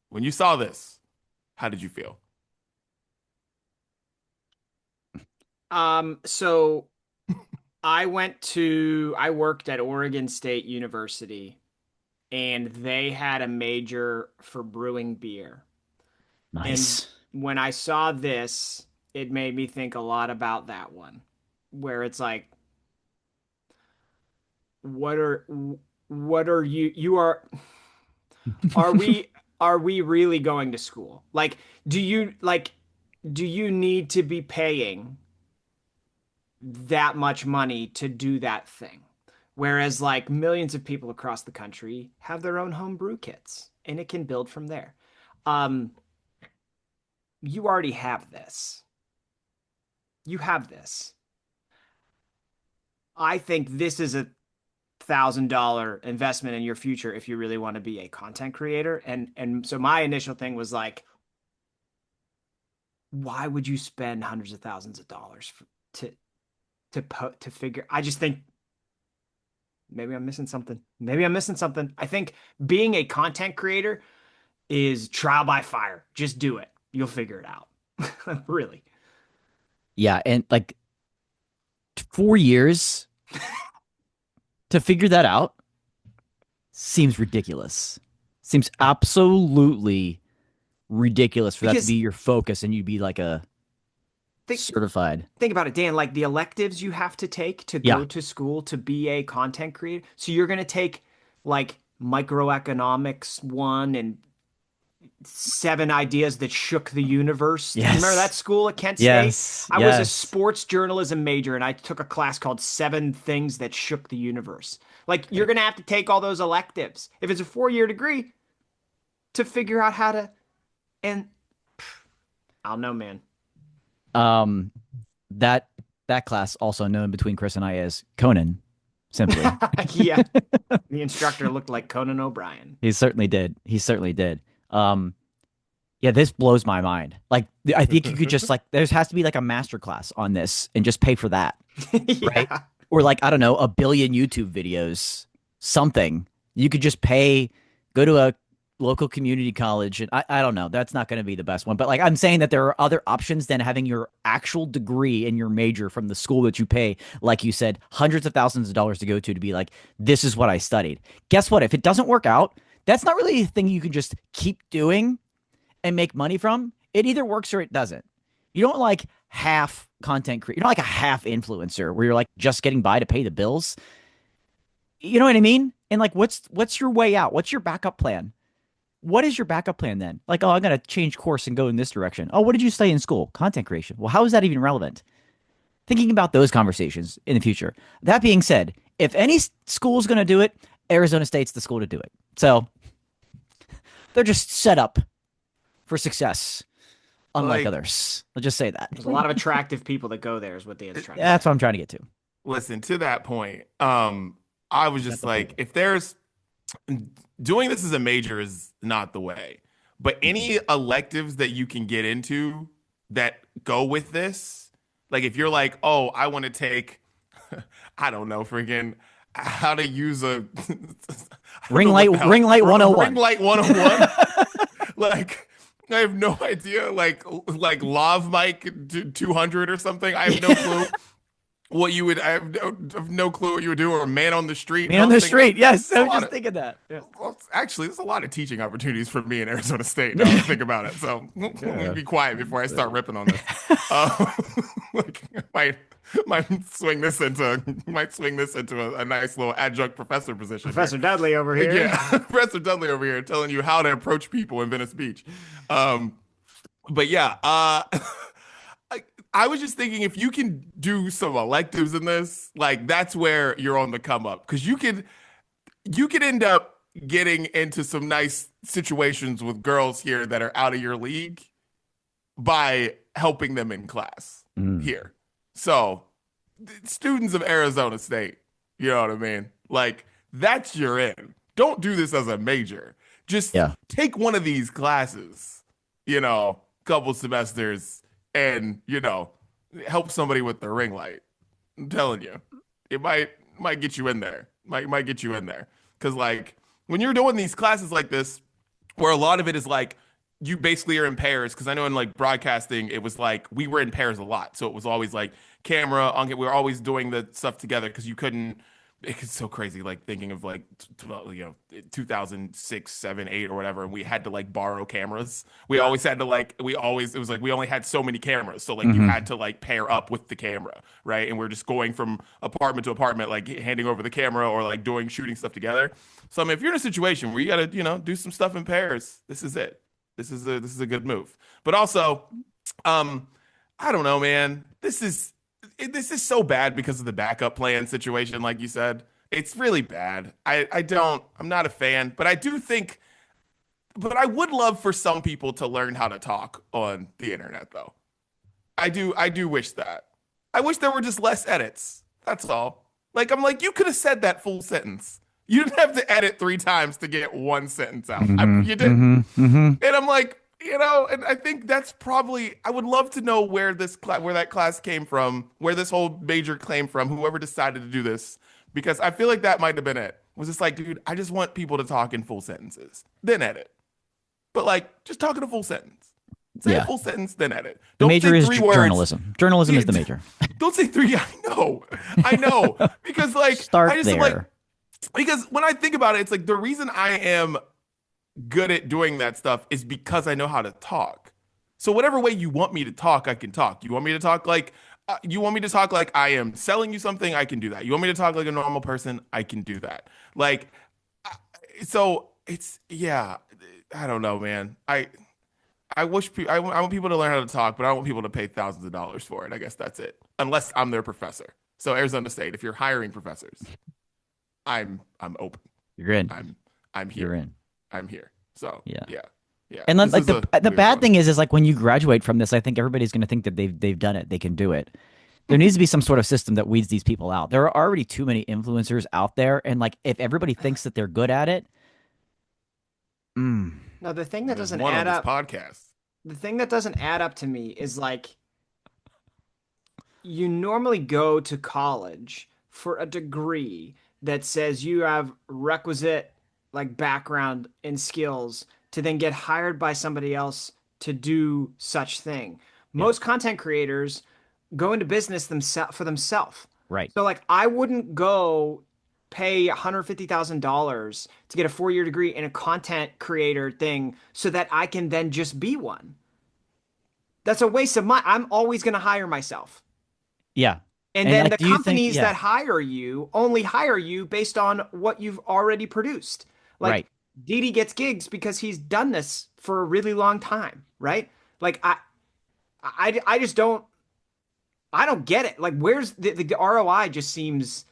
when you saw this, how did you feel? So I worked at Oregon State University, and they had a major for brewing beer. Nice. And when I saw this, it made me think a lot about that one, where it's like, what are are we really going to school? Like, do you need to be paying that much money to do that thing? Whereas like millions of people across the country have their own home brew kits and it can build from there. You already have this. You have this. I think this is $1,000 investment in your future if you really want to be a content creator. And so my initial thing was like, why would you spend hundreds of thousands of dollars to figure? I just think maybe I'm missing something. I think being a content creator is trial by fire. Just do it. You'll figure it out. Really. Yeah, and like 4 years to figure that out seems ridiculous. Seems absolutely ridiculous for that to Because be your focus and you'd be like a think certified. think about it, Dan, like the electives you have to take to Yeah. go to school to be a content creator. So you're going to take like microeconomics one and 7 ideas that shook the universe. Do you remember that Yes. school at Kent State? Yes. I was a Yes. sports journalism major and I took a class called 7 Things That Shook the Universe. Like you're going to have to take all those electives if it's a 4-year degree to figure out how to, and I don't know, man. Um, that that class, also known between Chris and I as Conan, simply. Yeah. The instructor looked like Conan O'Brien. He certainly did. He certainly did. Yeah, this blows my mind. Like, I think you could just like, there has to be like a master class on this and just pay for that, right? Yeah. Or like, I don't know, a billion YouTube videos, something. You could just pay, go to a local community college, and I don't know. That's not going to be the best one. But like, I'm saying that there are other options than having your actual degree in your major from the school that you pay, like you said, hundreds of thousands of dollars to go to be like, this is what I studied. Guess what? If it doesn't work out, that's not really a thing you can just keep doing and make money from. It either works or it doesn't. You don't like half content creator. You're not like a half influencer where you're like just getting by to pay the bills. You know what I mean? And like, what's your way out? What's your backup plan? What is your backup plan then? Like, oh, I'm going to change course and go in this direction. Oh, what did you study in school? Content creation. Well, how is that even relevant? Thinking about those conversations in the future. That being said, if any school is going to do it, Arizona State's the school to do it. So they're just set up for success, unlike others. I'll just say that. There's a lot of attractive people that go there is what Dan's trying to That's say. what I'm trying to get to. Listen, to that point, I was just like, if there's doing this as a major is not the way, but any electives that you can get into that go with this, like if you're like, oh, I want to take, I don't know, freaking how to use a Ring light 101. Ring light 101. Like, I have no idea. Like lav mic 200 or something. I have no clue what you would. I have no clue what you would do. Or man on the street. Man on the street. Yes, I was just thinking that. Yeah. Well, actually, there's a lot of teaching opportunities for me in Arizona State. Now that I think about it. So let me be quiet before I start ripping on this. Like, might swing this into a nice little adjunct professor position. Professor Dudley over here. Yeah, Professor Dudley over here telling you how to approach people in Venice Beach. But yeah, I was just thinking if you can do some electives in this, like that's where you're on the come up, because you could end up getting into some nice situations with girls here that are out of your league by helping them in class here. So, students of Arizona State, you know what I mean? Like, that's your in. Don't do this as a major. Just take one of these classes, couple semesters, and, help somebody with their ring light. I'm telling you, it might get you in there. Might get you in there. Because, like, when you're doing these classes like this, where a lot of it is like, you basically are in pairs, because I know in like broadcasting, it was like we were in pairs a lot. So it was always like camera, we were always doing the stuff together because you couldn't. It's so crazy, like thinking of like 2006, 7, 8 or whatever, and we had to like borrow cameras. We always had to it was like we only had so many cameras, so like you had to like pair up with the camera, right? And we're just going from apartment to apartment, like handing over the camera or like shooting stuff together. So I mean, if you're in a situation where you got to do some stuff in pairs, this is it. This is a good move. But also, I don't know, man. This is so bad because of the backup plan situation, like you said. It's really bad. I'm not a fan, but I would love for some people to learn how to talk on the internet, though. I do wish that. I wish there were just less edits. That's all. Like, I'm like, you could have said that full sentence. You didn't have to edit 3 times to get one sentence out. You did. And I'm like, and I think that's probably, I would love to know where that class came from, where this whole major came from, whoever decided to do this, because I feel like that might have been it. Was just like, dude, I just want people to talk in full sentences, then edit. But like, just talk in a full sentence. Say a full sentence, then edit. The Don't major say is 3 words. journalism. Journalism is the major. Don't say 3. I know. Because like, Start I just there. like, because when I think about it, it's like the reason I am good at doing that stuff is because I know how to talk. So whatever way you want me to talk, I can talk. You want me to talk like I am selling you something, I can do that. You want me to talk like a normal person, I can do that. Like so it's yeah, I don't know, man. I wish I want people to learn how to talk, but I don't want people to pay thousands of dollars for it. I guess that's it. Unless I'm their professor. So Arizona State, if you're hiring professors, I'm open. You're in. I'm You're here. in. I'm here. So Yeah. yeah, yeah. And then This like is a the weird bad one. thing is like when you graduate from this, I think everybody's going to think that they've done it. They can do it. There needs to be some sort of system that weeds these people out. There are already too many influencers out there, and like if everybody thinks that they're good at it, mm, No, the thing that There's doesn't one on add this up, podcast. the thing that doesn't add up to me is like you normally go to college for a degree that says you have requisite like background and skills to then get hired by somebody else to do such thing. yeah, Most content creators go into business for themselves. right, So like I wouldn't go pay $150,000 to get a 4-year degree in a content creator thing so that I can then just be one. That's a waste of money. I'm always going to hire myself. yeah. And And then like, the do you think? companies Yeah, that hire you only hire you based on what you've already produced. Like right. Didi gets gigs because he's done this for a really long time, right? Like I just I don't get it. Like where's the ROI just seems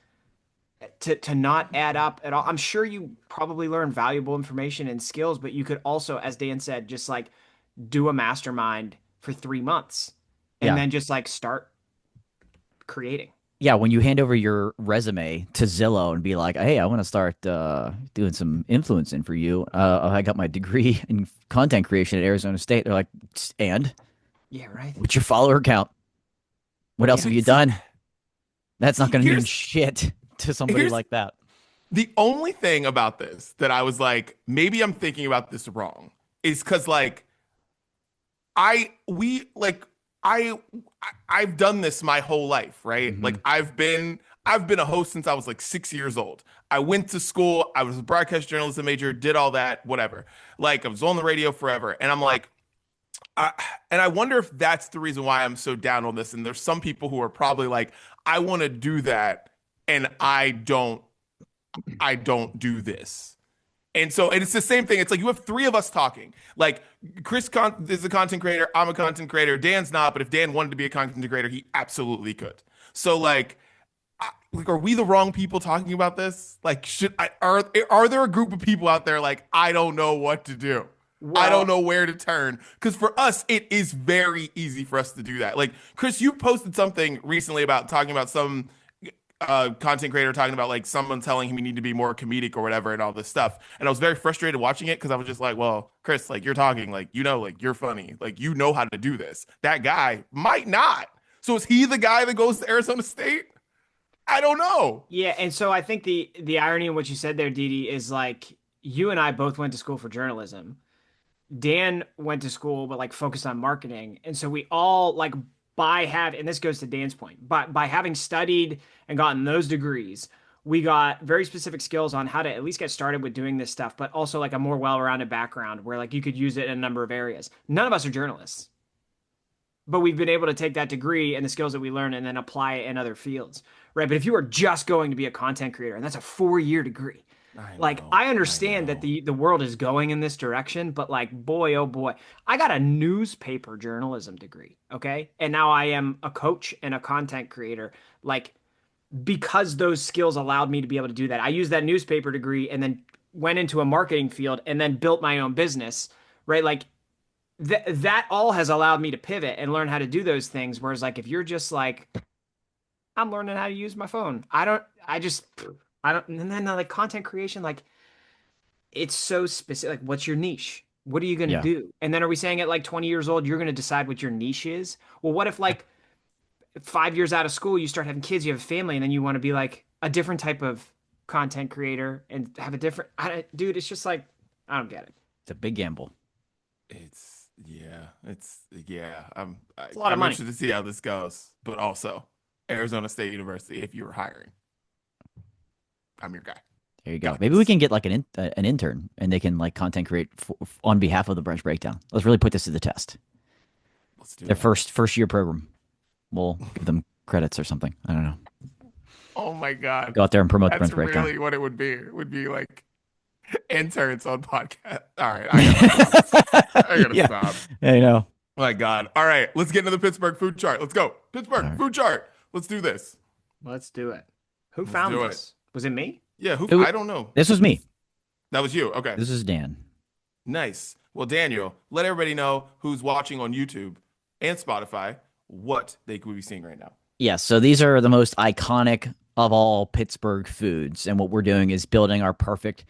to not add up at all. I'm sure you probably learn valuable information and skills, but you could also, as Dan said, just like do a mastermind for 3 months and Yeah, then just like start creating. yeah. When you hand over your resume to Zillow and be like, "Hey, I want to start doing some influencing for you. I got my degree in content creation at Arizona State." They're like, "And Yeah, right. what's your follower count? What else Yeah. have you See, done?" That's not see, going to mean shit to somebody here's like that. the only thing about this that I was like, maybe I'm thinking about this wrong, is because like I we like I've done this my whole life, right? Hmm. Like I've been a host since I was like 6 years old. I went to school, I was a broadcast journalism major, did all that, whatever. Like I was on the radio forever. And I'm like, I, and I wonder if that's the reason why I'm so down on this. And there's some people who are probably like, I want to do that, and I don't do this. And it's the same thing. It's like you have three of us talking. Like is a content creator. I'm a content creator. Dan's not, but if Dan wanted to be a content creator, he absolutely could. So like, are we the wrong people talking about this? Like, are there a group of people out there like I don't know what to do? I don't Well, know where to turn. Because for us, it is very easy for us to do that. Like, Chris, you posted something recently about talking about some content creator talking about like someone telling him he need to be more comedic or whatever and all this stuff. And I was very frustrated watching it because I was just like, well, Chris, like you're talking, like like you're funny, like you know how to do this. That guy might not. So is he the guy that goes to Arizona State? I don't know. yeah, and so I think the irony in what you said there, Didi, is like you and I both went to school for journalism. Dan went to school but like focused on marketing. And so we all like and this goes to Dan's point, but by having studied and gotten those degrees, we got very specific skills on how to at least get started with doing this stuff, but also like a more well-rounded background where like you could use it in a number of areas. None of us are journalists, but we've been able to take that degree and the skills that we learn and then apply it in other fields, right? But if you are just going to be a content creator and that's a 4-year degree, I like know. I I understand that know. the world is going in this direction, but like boy oh boy, I got a newspaper journalism degree, okay? And now I am a coach and a content creator like because those skills allowed me to be able to do that. I used that newspaper degree and then went into a marketing field and then built my own business, right? Like that all has allowed me to pivot and learn how to do those things whereas like if you're just like I'm learning how to use my phone. I don't and then like content creation like it's so specific. Like, what's your niche? What are you going to Yeah. do? And then are we saying at like 20 years old, you're going to decide what your niche is? Well, what if like 5 years out of school, you start having kids, you have a family, and then you want to be like a different type of content creator and have a different, dude, it's just like, I don't get it. It's a big gamble. It's yeah. It's a lot of I'm money. interested to see how this goes, but also Arizona State University. If you were hiring, I'm your guy. There you go. Got Maybe we this. can get like an intern and they can like content create on behalf of the Brunch Breakdown. Let's really put this to the test. Let's do Their that. first year program. We'll give them credits or something. I don't know. Oh my God. Go out there and promote the That's Brunch Breakdown. really what it would be. It would be like interns on podcast. All right, I gotta stop. I gotta Yeah, stop. I know. My God. All right, let's get into the Pittsburgh food chart. Let's go. All Pittsburgh right. food chart. Let's do this. Let's do it. Who Let's found do it. this? Was it me? Yeah, who? It wa- I don't know. This was me. That was you. Okay. This is Dan. Nice. Well, Daniel, let everybody know who's watching on YouTube and Spotify what they could be seeing right now. Yeah, so these are the most iconic of all Pittsburgh foods. And what we're doing is building our perfect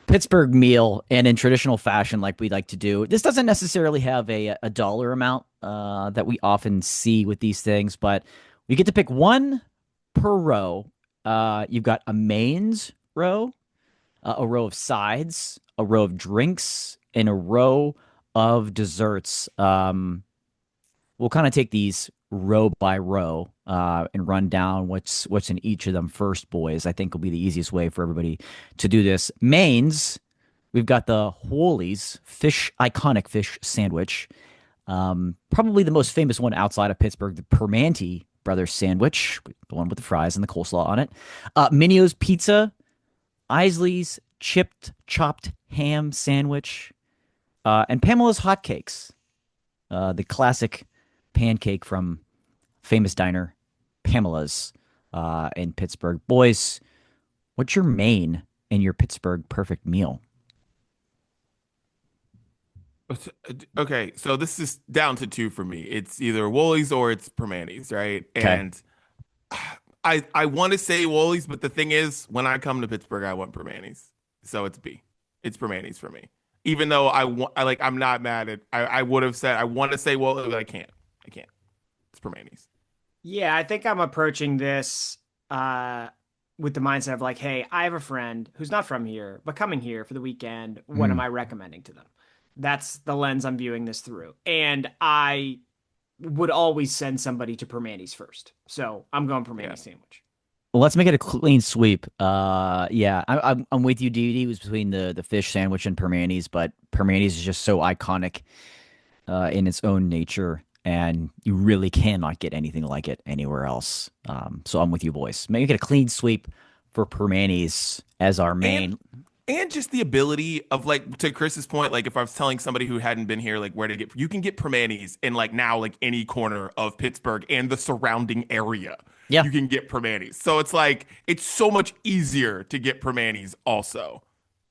Pittsburgh meal and in traditional fashion, like we like to do. This doesn't necessarily have a dollar amount that we often see with these things, but we get to pick one per row. You've got a mains row, a row of sides, a row of drinks, and a row of desserts. We'll kind of take these row by row and run down what's in each of them first, boys. I think will be the easiest way for everybody to do this. Mains, we've got the Wholey's iconic fish sandwich. Probably the most famous one outside of Pittsburgh, the Permanente Brothers sandwich, the one with the fries and the coleslaw on it. Minio's Pizza, Isley's chopped ham sandwich, and Pamela's Hotcakes, the classic pancake from famous diner Pamela's in Pittsburgh. Boys, what's your main in your Pittsburgh perfect meal? Okay, so this is down to two for me. It's either Woolies or it's Permanis, right? Okay. And I want to say Woolies, but the thing is, when I come to Pittsburgh, I want Permanis. So it's B. It's Permanis for me. Even though I'm not mad at. I would have said I want to say Woolies, but I can't. I can't. It's Permanis. Yeah, I think I'm approaching this with the mindset of like, hey, I have a friend who's not from here, but coming here for the weekend. What am I recommending to them? That's the lens I'm viewing this through. And I would always send somebody to Permanis first. So I'm going Permanis Yeah. sandwich. Well, let's make it a clean sweep. Yeah, I'm with you, DD. It was between the fish sandwich and Permanis, but Permanis is just so iconic in its own nature, and you really cannot get anything like it anywhere else. So I'm with you, boys. Make it a clean sweep for Permanis as our main. And just the ability of like to Chris's point, like if I was telling somebody who hadn't been here, like where to get, you can get Permanis in like now like any corner of Pittsburgh and the surrounding area. Yeah. You can get Permanis. So it's like it's so much easier to get Permanis also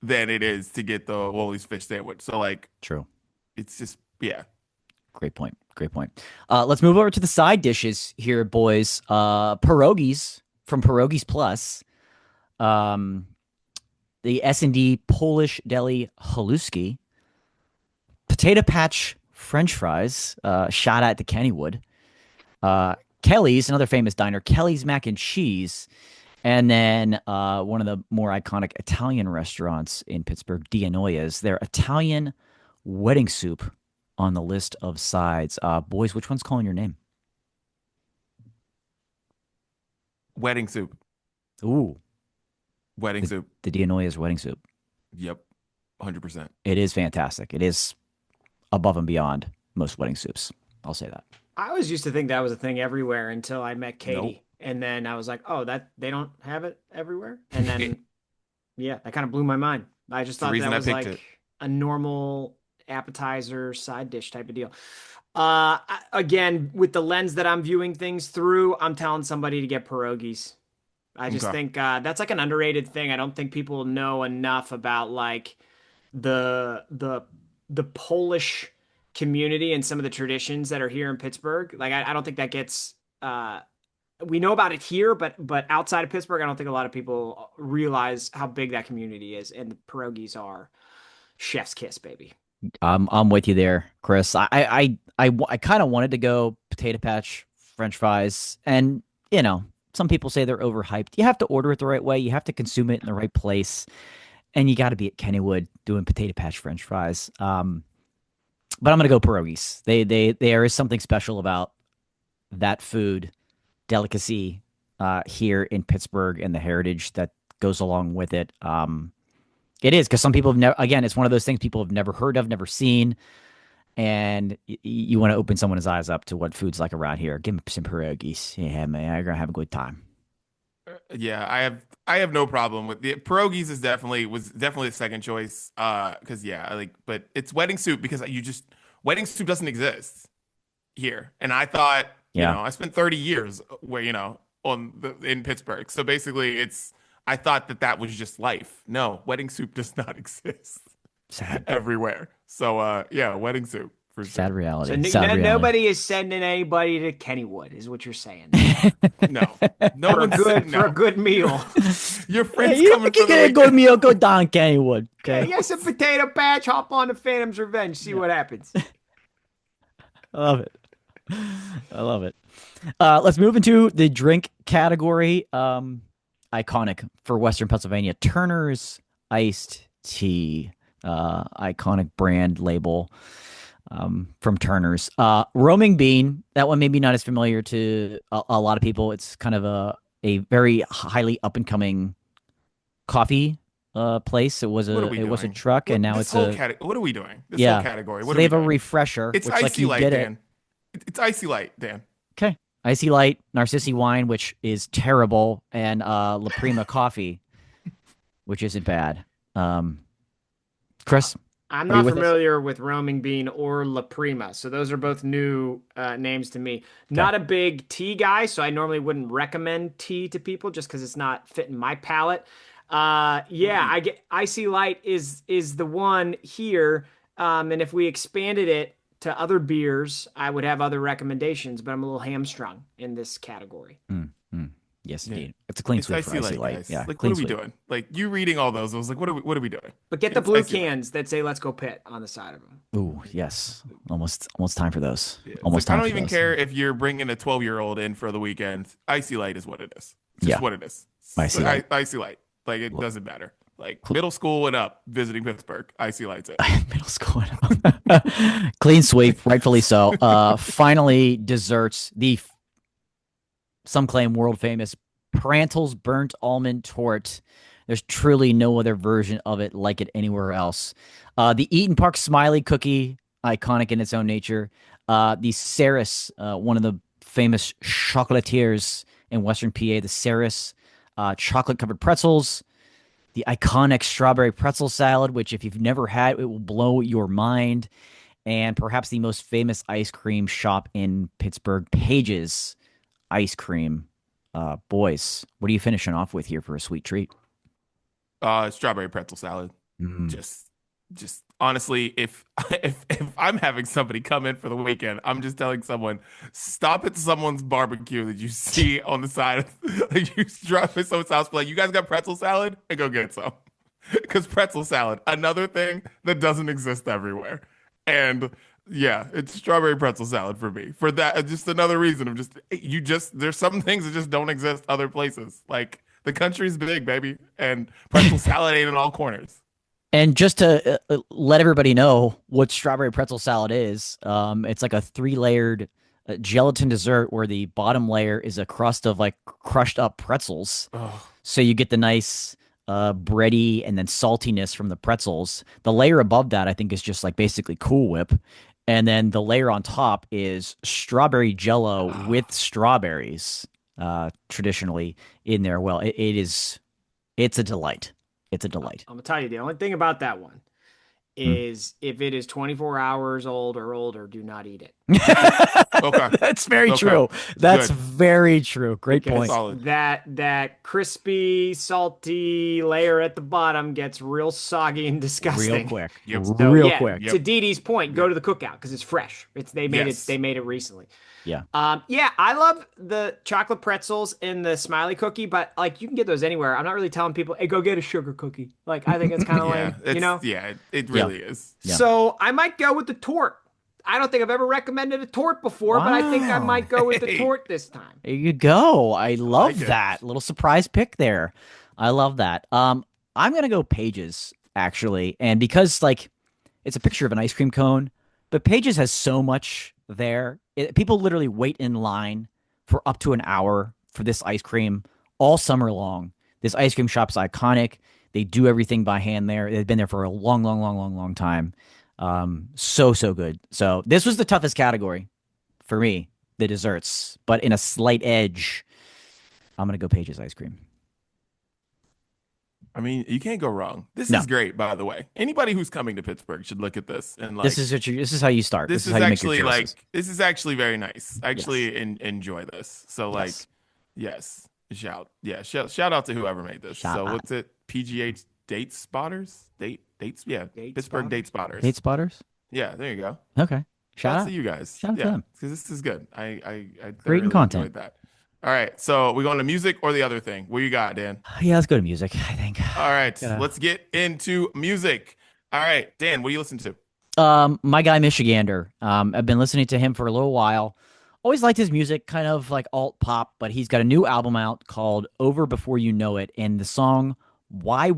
than it is to get the Woolies fish sandwich. So like True. it's just yeah. Great point. Great point. Let's move over to the side dishes here, boys. Pierogies from Pierogies Plus. The S&D Polish Deli Haluski. Potato Patch French fries. Shout out to Kennywood. Kelly's, another famous diner. Kelly's Mac and Cheese. And then one of the more iconic Italian restaurants in Pittsburgh, Dianoia's. Their Italian wedding soup on the list of sides. Boys, which one's calling your name? Wedding soup. Ooh, Wedding soup. the Dianoia's wedding soup. Yep. 100%. It is fantastic. It is above and beyond most wedding soups. I'll say that. I always used to think that was a thing everywhere until I met Katie. Nope. And then I was like, oh, that they don't have it everywhere. And then, yeah, that kind of blew my mind. I just the thought reason that I was picked like it. a normal appetizer side dish type of deal. Again, with the lens that I'm viewing things through, I'm telling somebody to get pierogies. I just Okay. think that's like an underrated thing. I don't think people know enough about like the Polish community and some of the traditions that are here in Pittsburgh. Like I don't think that gets we know about it here, but outside of Pittsburgh, I don't think a lot of people realize how big that community is. And the pierogies are chef's kiss, baby. I'm with you there, Chris. I kind of wanted to go potato patch French fries, and you know, some people say they're overhyped. You have to order it the right way. You have to consume it in the right place, and you got to be at Kennywood doing potato patch French fries. But I'm gonna go pierogies. There is something special about that food delicacy here in Pittsburgh and the heritage that goes along with it. It is because some people have never. Again, it's one of those things people have never heard of, never seen, and you want to open someone's eyes up to what food's like around here. Give them some pierogies. Yeah, man, I'm gonna have a good time. Yeah, I have no problem with the pierogies. Was definitely the second choice. Because yeah, but it's wedding soup because wedding soup doesn't exist here, and I thought Yeah, I spent 30 years where in Pittsburgh, so basically I thought that was just life. No, wedding soup does not exist sad, everywhere. So yeah, wedding soup for sad sure. reality. So Sad reality. nobody is sending anybody to Kennywood, is what you're saying. No, no For a one's good no. for a good meal. Your friends you coming for can the get a good weekend. meal. Go down Kennywood. Yeah, Okay, yes, a potato patch. Hop on the Phantom's Revenge. See what happens. I love it. I love it. Let's move into the drink category. Iconic for Western Pennsylvania, Turner's iced tea. Iconic brand label from Turner's. Roaming Bean, that one maybe not as familiar to a lot of people. It's kind of a very highly up and coming coffee place. It was What are a we it was a doing? truck, and now This it's whole a What are we doing? This whole yeah. category. So What are they we have a doing? refresher, It's which like icy you light, get it. Dan. It's icy light, Dan. Okay. Icy Light, Narcissi wine, which is terrible, and La Prima coffee, which isn't bad. Chris, I'm are you not with us? familiar with Roaming Bean or La Prima, so those are both new names to me. Not a big tea guy, so I normally wouldn't recommend tea to people just because it's not fitting my palate. Yeah, I get Icy Light is the one here, and if we expanded it to other beers, I would have other recommendations, but I'm a little hamstrung in this category. Mm, mm. Yes, Yeah. indeed. It's a clean It's sweep for icy Icy light, Light. guys. Yeah, Like, clean what are we sweep. doing? Like, you reading all those, I was like, what are we doing? But get the It's blue icy light. cans that say "Let's go Pitt" on the side of them. Ooh, yes. Almost time for those. Yeah, it's Almost like, I time don't for even those. care if you're bringing a 12-year-old in for the weekend. Icy light is what it is. Just Yeah. what it is. Icy Light. Icy light. Like, it doesn't matter. Like, Cl- middle school and up, visiting Pittsburgh. Icy light's it. Middle school. Clean sweep, rightfully so. Finally, desserts. Some claim world famous Prantle's burnt almond torte. There's truly no other version of it like it anywhere else. The Eaton Park Smiley cookie, iconic in its own nature. The Ceres, one of the famous chocolatiers in Western PA, the Ceres chocolate covered pretzels. The iconic strawberry pretzel salad, which if you've never had, it will blow your mind. And perhaps the most famous ice cream shop in Pittsburgh, Page's Ice Cream. Boys, what are you finishing off with here for a sweet treat? Strawberry pretzel salad. Mm. Just honestly, if if I'm having somebody come in for the weekend, I'm just telling someone, stop at someone's barbecue that you see on the side of like you drop at someone's house, be like, you guys got pretzel salad? And go get some. Because pretzel salad, another thing that doesn't exist everywhere. And yeah, it's strawberry pretzel salad for me. For that, just another reason of there's some things that just don't exist other places. Like the country's big, baby, and pretzel salad ain't in all corners. And just to let everybody know what strawberry pretzel salad is, it's like a 3-layered gelatin dessert where the bottom layer is a crust of like crushed up pretzels. Oh, So you get the nice bready and then saltiness from the pretzels. The layer above that, I think, is just like basically Cool Whip. And then the layer on top is strawberry jello with strawberries, traditionally in there. Well, it's a delight. It's a delight. I'm gonna tell you the only thing about that one is if it is 24 hours old or older, do not eat it. okay. That's very Okay. true. That's Good. very true. Great Because point. Solid. that crispy, salty layer at the bottom gets real soggy and disgusting. Real quick. Yep. So, Real yeah, quick. To Dee Dee's point, go to the cookout because it's fresh. They made Yes. it recently. Yeah. Yeah, I love the chocolate pretzels and the smiley cookie, but like you can get those anywhere. I'm not really telling people, hey, go get a sugar cookie. Like I think it's kind of Yeah, lame, it really is. Yeah. So I might go with the torte. I don't think I've ever recommended a torte before, but I think I Wow. might go with the Hey. torte this time. There you go. I love like it. that little surprise pick there. I love that. I'm gonna go Pages actually, and because like it's a picture of an ice cream cone, but Pages has so much there. People literally wait in line for up to an hour for this ice cream all summer long. This ice cream shop's iconic. They do everything by hand there. They've been there for a long, long, long, long, long time. So good. So this was the toughest category for me, the desserts, but in a slight edge, I'm gonna go Page's ice cream. I mean, you can't go wrong. This No, is great, by the way. Anybody who's coming to Pittsburgh should look at this and this like is what you, this is how you start. This this is is how you make your actually choices. like this is actually very nice. I Yes. actually enjoy this. So like, Yes. yes, shout out to whoever made this. Shout So out. what's it? PGH Date Spotters? Dates? Yeah, Date Pittsburgh spotter? Date Spotters. Hate spotters. Yeah, there you go. Okay. Shout Shouts to out. you guys. Shout out to Yeah, them. because this is good. I Creating thoroughly content. enjoyed that. All right, so we going to music or the other thing? What you got, Dan? Yeah, let's go to music, I think. All right, Gotta- let's get into music. All right, Dan, what do you listen to? My guy Michigander. I've been listening to him for a little while. Always liked his music, kind of like alt pop, but he's got a new album out called Over Before You Know It, and the song Why,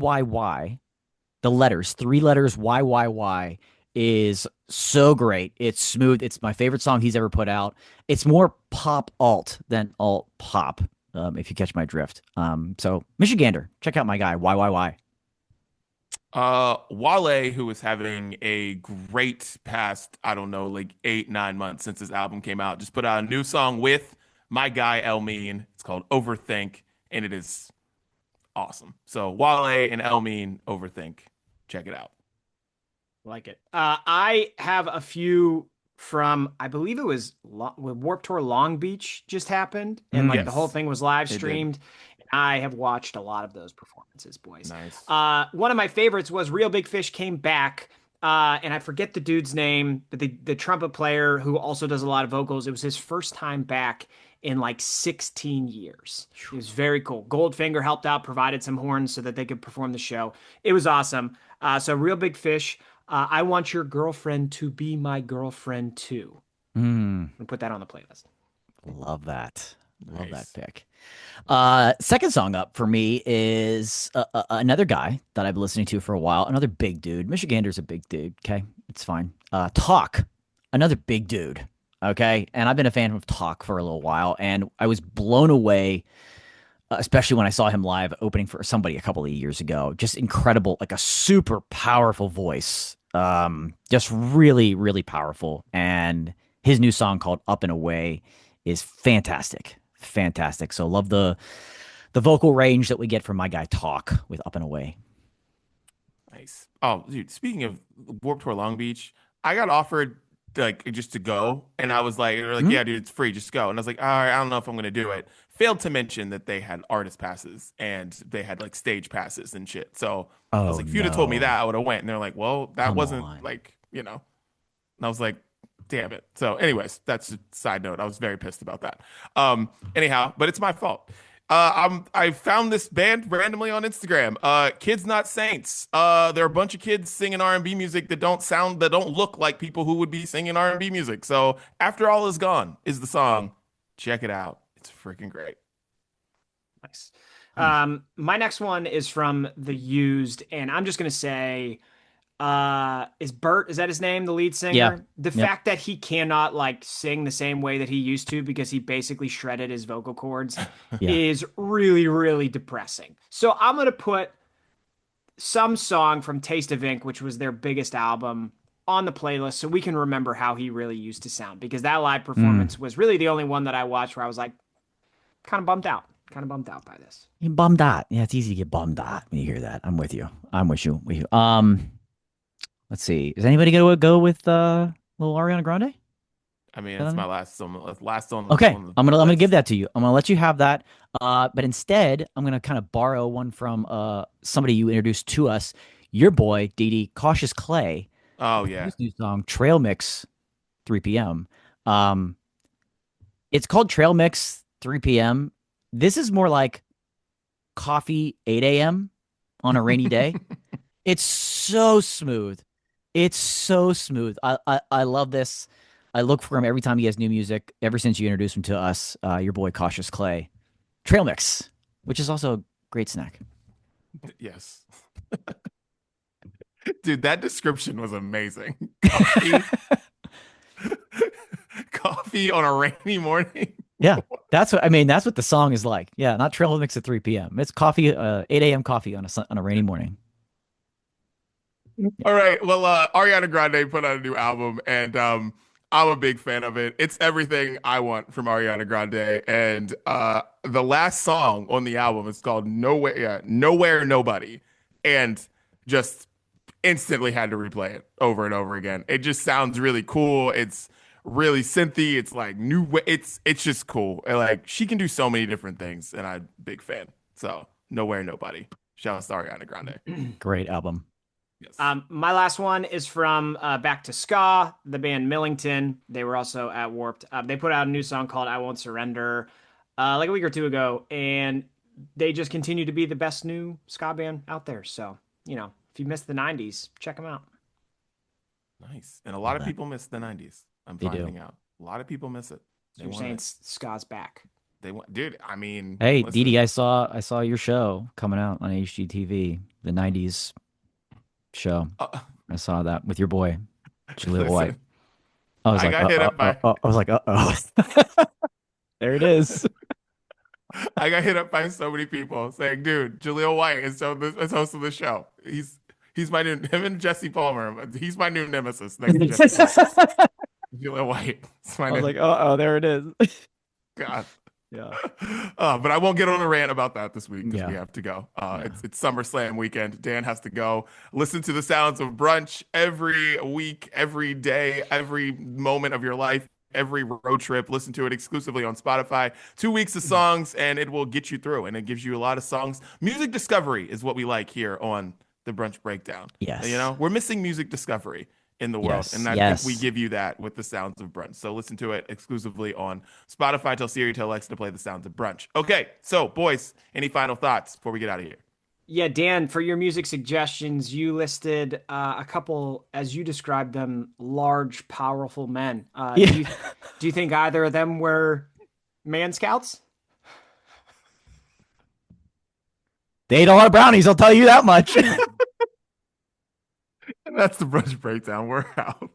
the letters, three letters, why, is so great. It's smooth. It's my favorite song he's ever put out. It's more pop alt than alt pop, if you catch my drift. So Michigander, check out my guy, Why. Wale, who is having a great past, I don't know, like 8, 9 months since his album came out, just put out a new song with my guy El Mean. It's called Overthink, and it is awesome. So Wale and El Mean, Overthink. Check it out. Like it. I have a few from, I believe it was Warped Tour Long Beach just happened, and like the whole Yes, thing was live it did. streamed. I have watched a lot of those performances, boys. Nice. One of my favorites was Real Big Fish came back, and I forget the dude's name, but the trumpet player who also does a lot of vocals. It was his first time back in like 16 years. It was very cool. Goldfinger helped out, provided some horns so that they could perform the show. It was awesome. So Real Big Fish. I want your girlfriend to be my girlfriend too. Mm, And put that on the playlist. love that. Love that Nice. pick. Second song up for me is another guy that I've been listening to for a while. Another big dude. Michigander's a big dude. Okay, it's fine. Talk, another big dude. Okay, and I've been a fan of Talk for a little while, and I was blown away, especially when I saw him live opening for somebody a couple of years ago. Just incredible, like a super powerful voice. Just really, really powerful. And his new song called Up and Away is fantastic. Fantastic. So love the vocal range that we get from my guy Talk with Up and Away. Nice. Oh, dude, speaking of Warped Tour Long Beach, I got offered like just to go, and I was like, they're like, Hmm? yeah, dude, it's free, just go. And I was like, all right, I don't know if I'm gonna do it. Failed to mention that they had artist passes and they had like stage passes and shit. So I was Oh like, if you'd have told me no. that, I would have went. And they're like, well, that Come wasn't on. like, And I was like, damn it. So, anyways, that's a side note. I was very pissed about that. Anyhow, but it's my fault. I found this band randomly on Instagram. Kids Not Saints. There are a bunch of kids singing R&B music that don't look like people who would be singing R&B music. So, After All Is Gone is the song. Check it out. It's freaking great. Nice. My next one is from The Used, and I'm just gonna say, is Bert, is that his name, the lead singer? Yeah. The Yep. fact that he cannot like sing the same way that he used to because he basically shredded his vocal cords Yeah. is really, really depressing. So I'm gonna put some song from Taste of Ink, which was their biggest album, on the playlist so we can remember how he really used to sound, because that live performance was really the only one that I watched where I was like kind of bummed out. Kind of bummed out by this. You bummed out. Yeah, it's easy to get bummed out when you hear that. I'm with you. I'm with you. With you. Let's see. Is anybody gonna go with little Ariana Grande? I mean, it's my last on. Okay, on the I'm gonna list. give that to you. I'm gonna let you have that. But instead, I'm gonna kind of borrow one from somebody you introduced to us, your boy Didi Cautious Clay. Oh yeah. His new song Trail Mix, 3 p.m. It's called Trail Mix 3 p.m. This is more like coffee 8 a.m. on a rainy day. It's so smooth. It's so smooth. I love this. I look for him every time he has new music. Ever since you introduced him to us, your boy Cautious Clay, Trail Mix, which is also a great snack. Yes. Dude, that description was amazing. Coffee, coffee on a rainy morning. Yeah, That's what I mean. That's what the song is like. Yeah, not trail mix at 3 p.m. It's coffee, 8 a.m. coffee on a rainy morning. All right. Well, Ariana Grande put out a new album, and I'm a big fan of it. It's everything I want from Ariana Grande. And the last song on the album is called Nowhere Nobody, and just instantly had to replay it over and over again. It just sounds really cool. It's really synthy. It's like it's just cool. And like she can do so many different things, and I'm a big fan. So Nowhere Nobody. Shout out to Ariana Grande. Great album. Yes. My last one is from Back to Ska, the band Millington. They were also at Warped. They put out a new song called I Won't Surrender like a week or two ago, and they just continue to be the best new ska band out there. So, if you missed the 90s, check them out. Nice. And a lot of people miss the 90s. I'm finding out. A lot of people miss it. So you're saying ska's back. They want, dude, I mean, hey, listen. Didi, I saw your show coming out on HGTV, the 90s show. I saw that with your boy, Jaleel White. I was like, uh-oh. There it is. I got hit up by so many people saying, dude, Jaleel White is host of the show. He's my new, him and Jesse Palmer. He's my new nemesis next to Jesse Palmer. Jaleel White. I was like, uh-oh, there it is. God. Yeah. But I won't get on a rant about that this week because Yeah. we have to go. It's SummerSlam weekend. Dan has to go. Listen to the sounds of brunch every week, every day, every moment of your life, every road trip. Listen to it exclusively on Spotify. 2 weeks of songs, and it will get you through. And it gives you a lot of songs. Music discovery is what we like here on the Brunch Breakdown. Yes. We're missing music discovery in the world. Yes, And I think we give you that with the sounds of brunch. So listen to it exclusively on Spotify. Tell Siri, tell Alexa to play the sounds of brunch. Okay, so boys, any final thoughts before we get out of here? Yeah, Dan, for your music suggestions, you listed a couple, as you described them, large, powerful men. Do you think either of them were man scouts? They ate a lot of brownies, I'll tell you that much. And that's the Brunch Breakdown. We're out.